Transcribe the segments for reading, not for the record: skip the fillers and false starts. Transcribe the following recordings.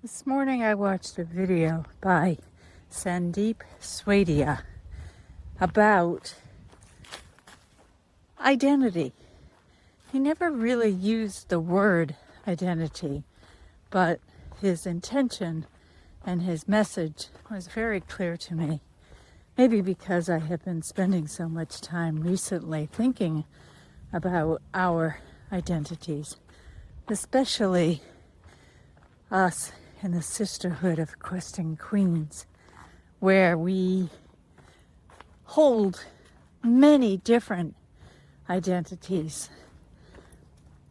This morning I watched a video by Sandeep Swadia about identity. He never really used the word identity, but his intention and his message was very clear to me. Maybe because I have been spending so much time recently thinking about our identities, especially us in the sisterhood of questing queens, where we hold many different identities.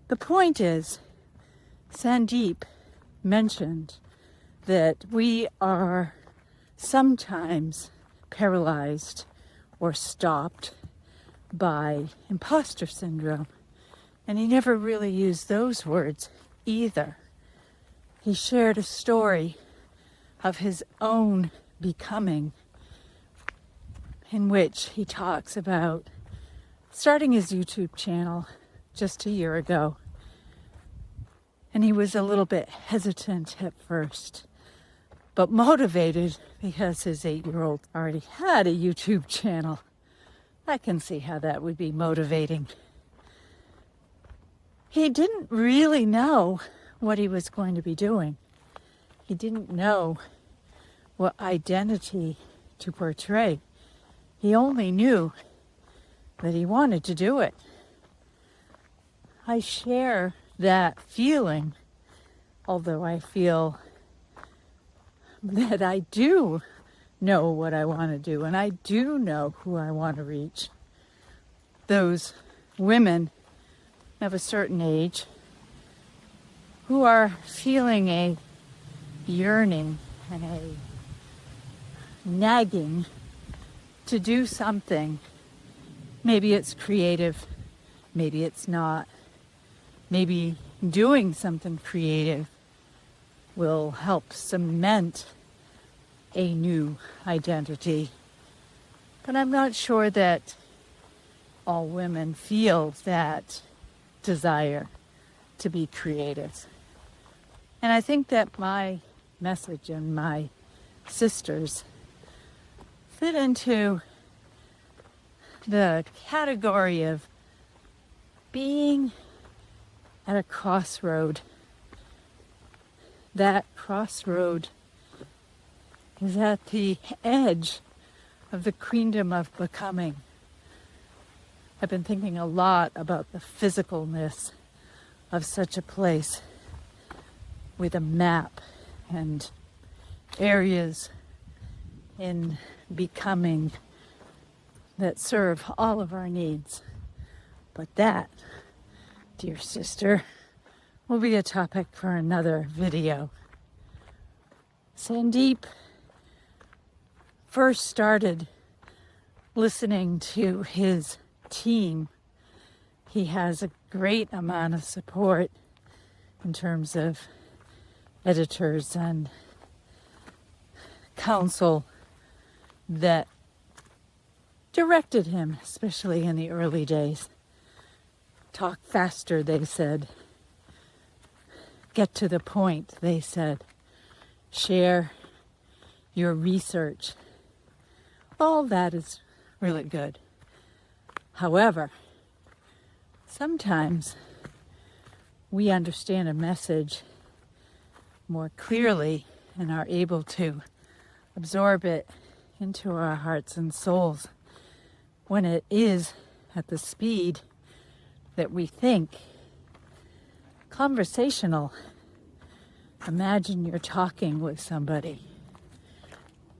The point is, Sandeep mentioned that we are sometimes paralyzed or stopped by imposter syndrome. And he never really used those words either. He shared a story of his own becoming, in which he talks about starting his YouTube channel just a year ago. And he was a little bit hesitant at first, but motivated because his 8-year-old already had a YouTube channel. I can see how that would be motivating. He didn't really know what he was going to be doing. He didn't know what identity to portray. He only knew that he wanted to do it. I share that feeling, although I feel that I do know what I want to do, and I do know who I want to reach. Those women of a certain age who are feeling a yearning and a nagging to do something. Maybe it's creative, maybe it's not. Maybe doing something creative will help cement a new identity. But I'm not sure that all women feel that desire to be creative. And I think that my message and my sisters fit into the category of being at a crossroad. That crossroad is at the edge of the queendom of becoming. I've been thinking a lot about the physicalness of such a place, with a map and areas in becoming that serve all of our needs. But that, dear sister, will be a topic for another video. Sandeep first started listening to his team. He has a great amount of support in terms of editors and counsel that directed him, especially in the early days. Talk faster, they said. Get to the point, they said. Share your research. All that is really good. However, sometimes we understand a message more clearly and are able to absorb it into our hearts and souls when it is at the speed that we think. Conversational. Imagine you're talking with somebody.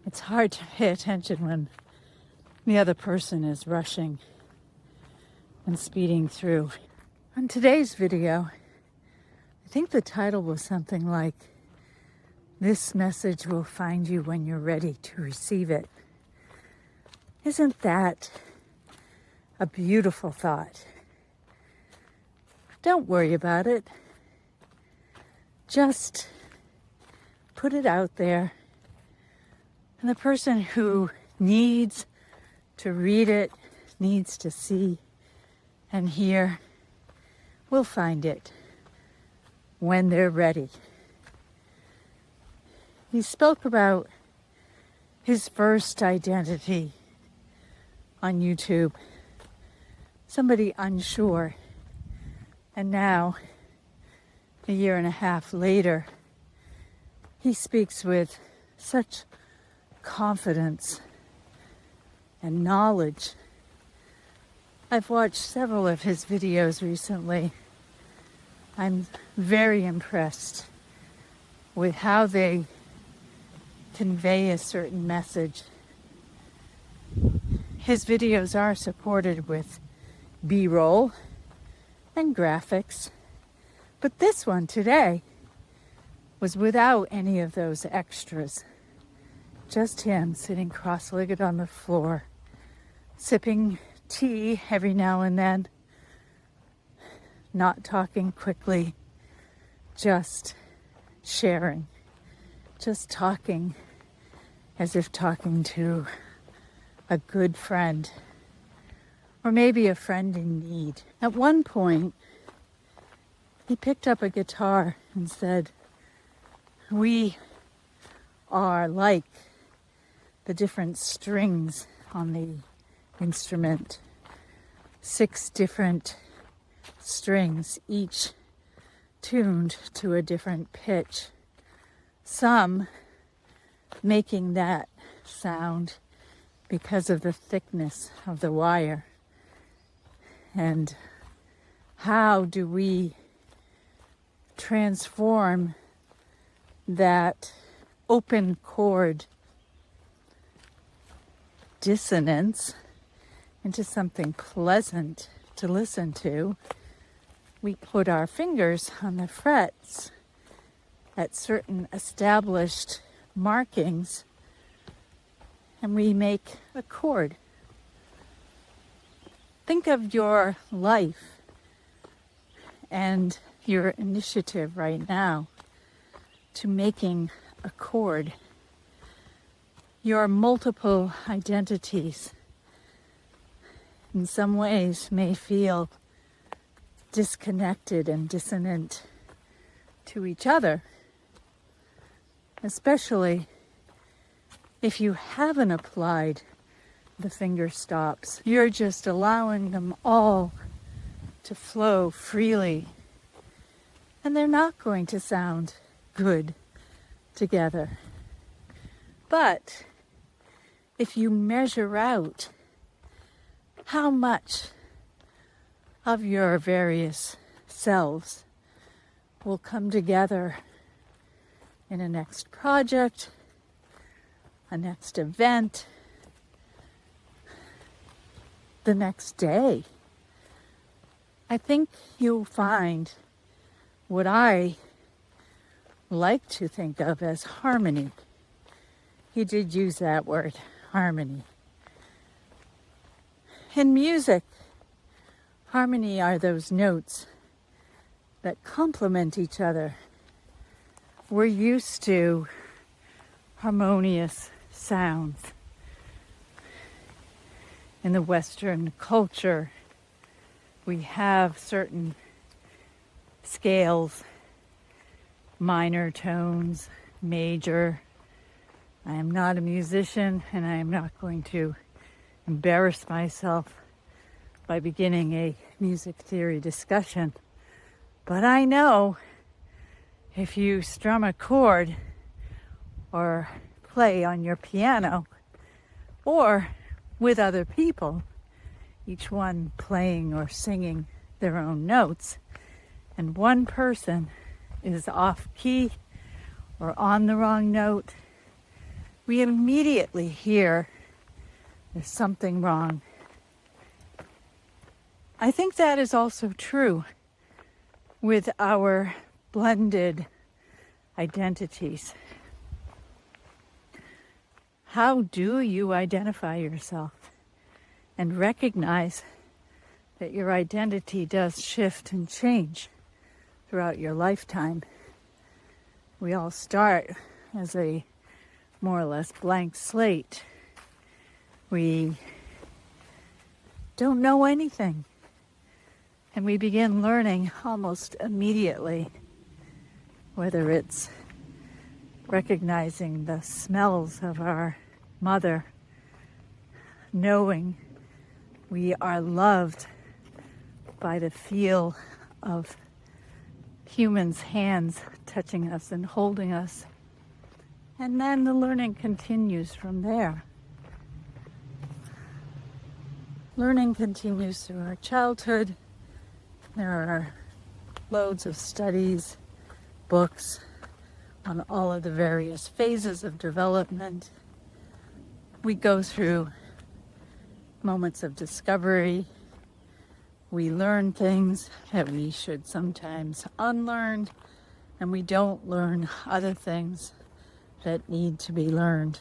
It's hard to pay attention when the other person is rushing and speeding through. On today's video, I think the title was something like, "This message will find you when you're ready to receive it." Isn't that a beautiful thought? Don't worry about it. Just put it out there. And the person who needs to read it, needs to see and hear, will find it when they're ready. He spoke about his first identity on YouTube, somebody unsure. And now, a year and a half later, he speaks with such confidence and knowledge. I've watched several of his videos recently. I'm very impressed with how they convey a certain message. His videos are supported with B-roll and graphics, but this one today was without any of those extras. Just him sitting cross-legged on the floor, sipping tea every now and then, not talking quickly, just sharing, just talking as if talking to a good friend, or maybe a friend in need. At one point, he picked up a guitar and said, "We are like the different strings on the instrument, 6 different strings, each tuned to a different pitch, some making that sound because of the thickness of the wire. And how do we transform that open chord dissonance into something pleasant to listen to? We put our fingers on the frets at certain established markings, and we make a chord. Think of your life and your initiative right now to making a chord. Your multiple identities in some ways may feel disconnected and dissonant to each other, especially if you haven't applied the finger stops. You're just allowing them all to flow freely, and they're not going to sound good together. But if you measure out how much of your various selves will come together in a next project, a next event, the next day, I think you'll find what I like to think of as harmony. He did use that word, harmony. In music, harmony are those notes that complement each other. We're used to harmonious sounds. In the Western culture, we have certain scales, minor tones, major. I am not a musician, and I am not going to embarrass myself by beginning a music theory discussion. But I know if you strum a chord or play on your piano or with other people, each one playing or singing their own notes, and one person is off key or on the wrong note, we immediately hear there's something wrong. I think that is also true with our blended identities. How do you identify yourself and recognize that your identity does shift and change throughout your lifetime? We all start as a more or less blank slate. We don't know anything, and we begin learning almost immediately, whether it's recognizing the smells of our mother, knowing we are loved by the feel of humans' hands touching us and holding us. And then the learning continues from there. Learning continues through our childhood. There are loads of studies, books on all of the various phases of development. We go through moments of discovery. We learn things that we should sometimes unlearn, and we don't learn other things that need to be learned.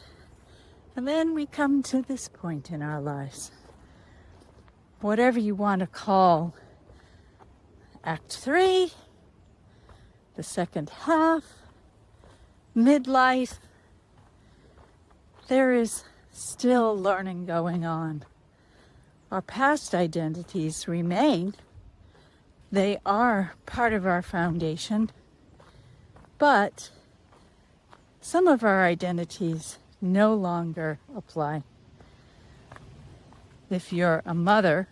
And then we come to this point in our lives. Whatever you want to call Act 3, the second half, midlife, there is still learning going on. Our past identities remain. They are part of our foundation, but some of our identities no longer apply. If you're a mother,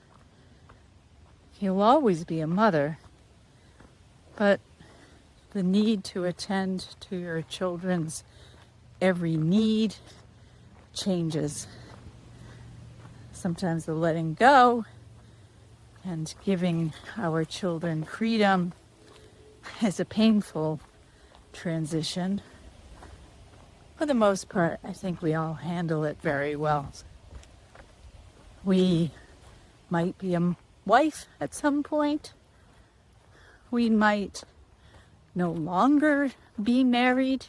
you'll always be a mother, but the need to attend to your children's every need changes. Sometimes the letting go and giving our children freedom is a painful transition. For the most part, I think we all handle it very well. We might be a wife at some point. We might no longer be married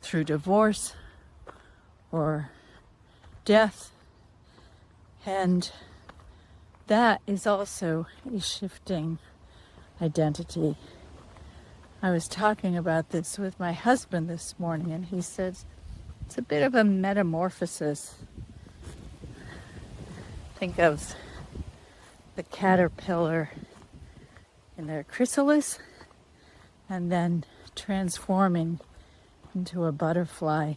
through divorce or death. And that is also a shifting identity. I was talking about this with my husband this morning, and he said it's a bit of a metamorphosis. Think of the caterpillar in their chrysalis and then transforming into a butterfly.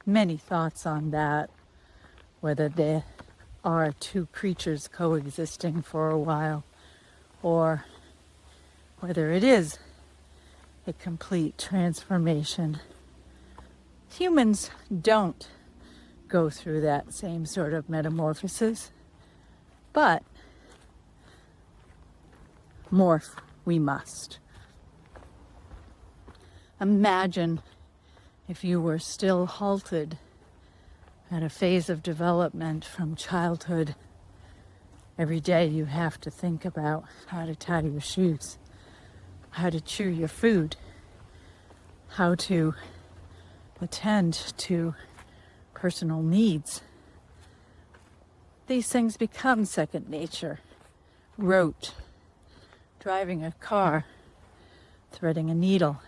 Many thoughts on that, whether they are two creatures coexisting for a while or whether it is a complete transformation. Humans don't go through that same sort of metamorphosis, but morph we must. Imagine if you were still halted at a phase of development from childhood. Every day you have to think about how to tie your shoes, how to chew your food, how to attend to personal needs. These things become second nature. Rote, driving a car, threading a needle.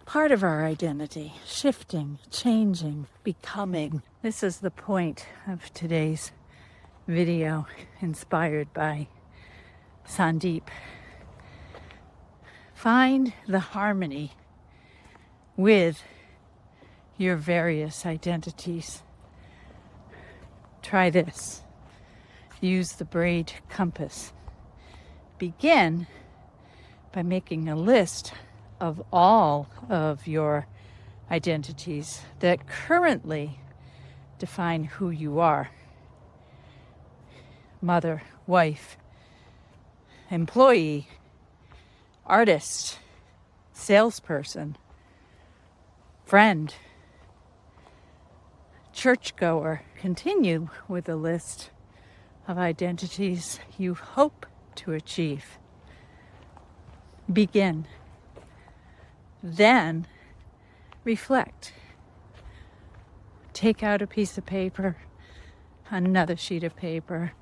Part of our identity, shifting, changing, becoming. This is the point of today's video, inspired by Sandeep. Find the harmony with your various identities. Try this. Use the BRAID Compass. Begin by making a list of all of your identities that currently define who you are. Mother, wife, employee, artist, salesperson, friend, churchgoer. Continue with a list of identities you hope to achieve. Begin. Then reflect. Take out a piece of paper, another sheet of paper,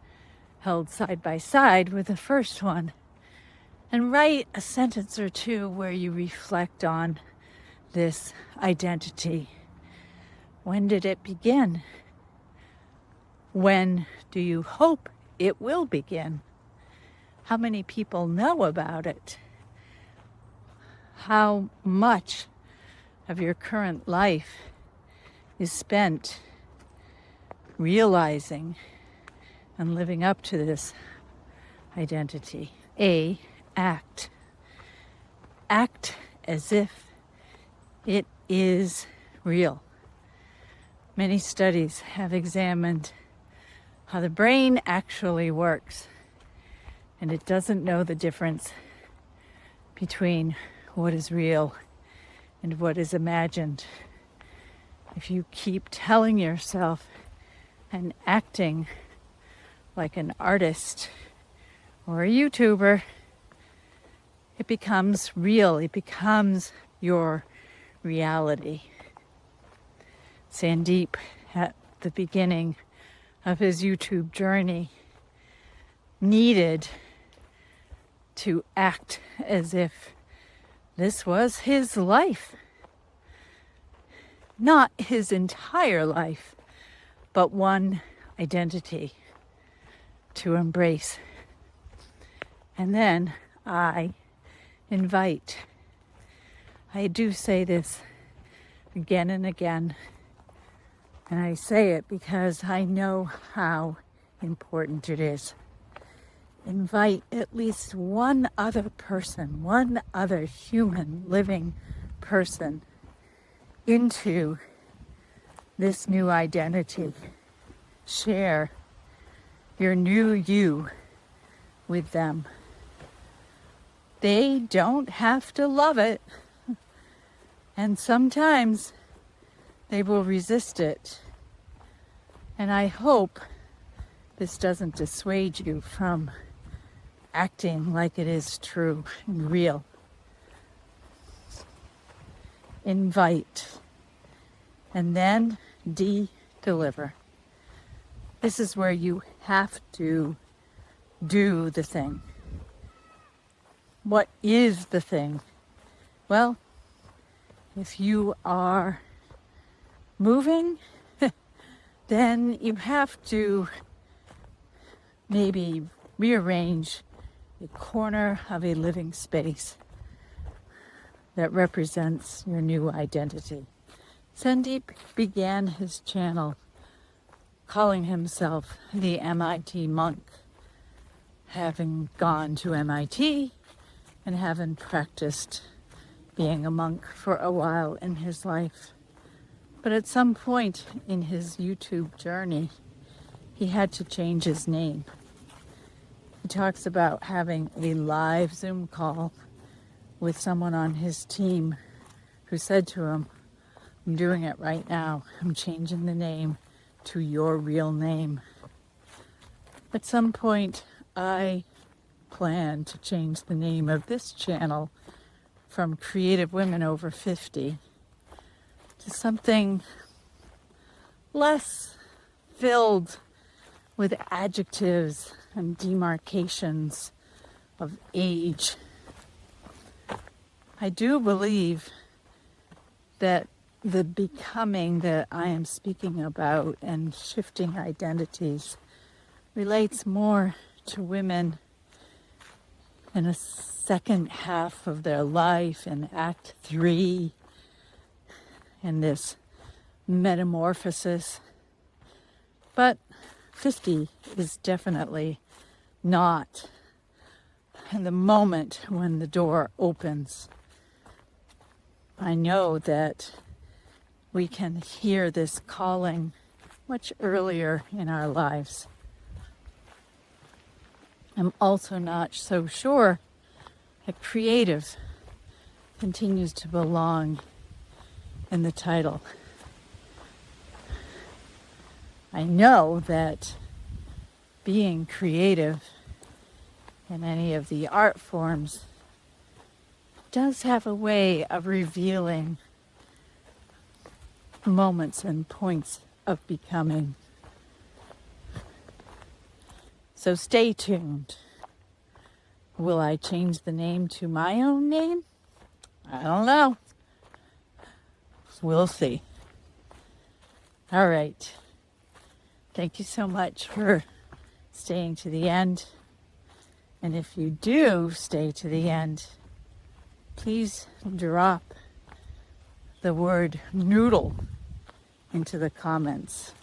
held side by side with the first one, and write a sentence or two where you reflect on this identity. When did it begin? When do you hope it will begin? How many people know about it? how much of your current life is spent realizing and living up to this identity. A, act. Act as if it is real. Many studies have examined how the brain actually works, and it doesn't know the difference between what is real and what is imagined. If you keep telling yourself and acting like an artist or a YouTuber, it becomes real. It becomes your reality. Sandeep, at the beginning of his YouTube journey, needed to act as if this was his life. Not his entire life, but one identity to embrace. And then I invite. I do say this again and again, and I say it because I know how important it is. Invite at least one other person, one other human living person into this new identity. Share your new you with them. They don't have to love it, and sometimes they will resist it. And I hope this doesn't dissuade you from acting like it is true and real. Invite, and then deliver. This is where you have to do the thing. What is the thing? Well, if you are moving, then you have to maybe rearrange a corner of a living space that represents your new identity. Sandeep began his channel calling himself the MIT monk, having gone to MIT and having practiced being a monk for a while in his life. But at some point in his YouTube journey, he had to change his name. He talks about having a live Zoom call with someone on his team who said to him, "I'm doing it right now. I'm changing the name to your real name." At some point, I plan to change the name of this channel from Creative Women Over 50 to something less filled with adjectives and demarcations of age. I do believe that the becoming that I am speaking about and shifting identities relates more to women in a second half of their life in Act 3, in this metamorphosis. But 50 is definitely not the moment when the door opens. I know that we can hear this calling much earlier in our lives. I'm also not so sure that creative continues to belong in the title. I know that being creative in any of the art forms does have a way of revealing moments and points of becoming. So stay tuned. Will I change the name to my own name? I don't know. We'll see. All right. Thank you so much for staying to the end. And if you do stay to the end, please drop the word noodle into the comments,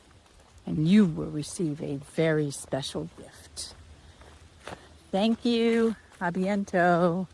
and you will receive a very special gift. Thank you. A biento.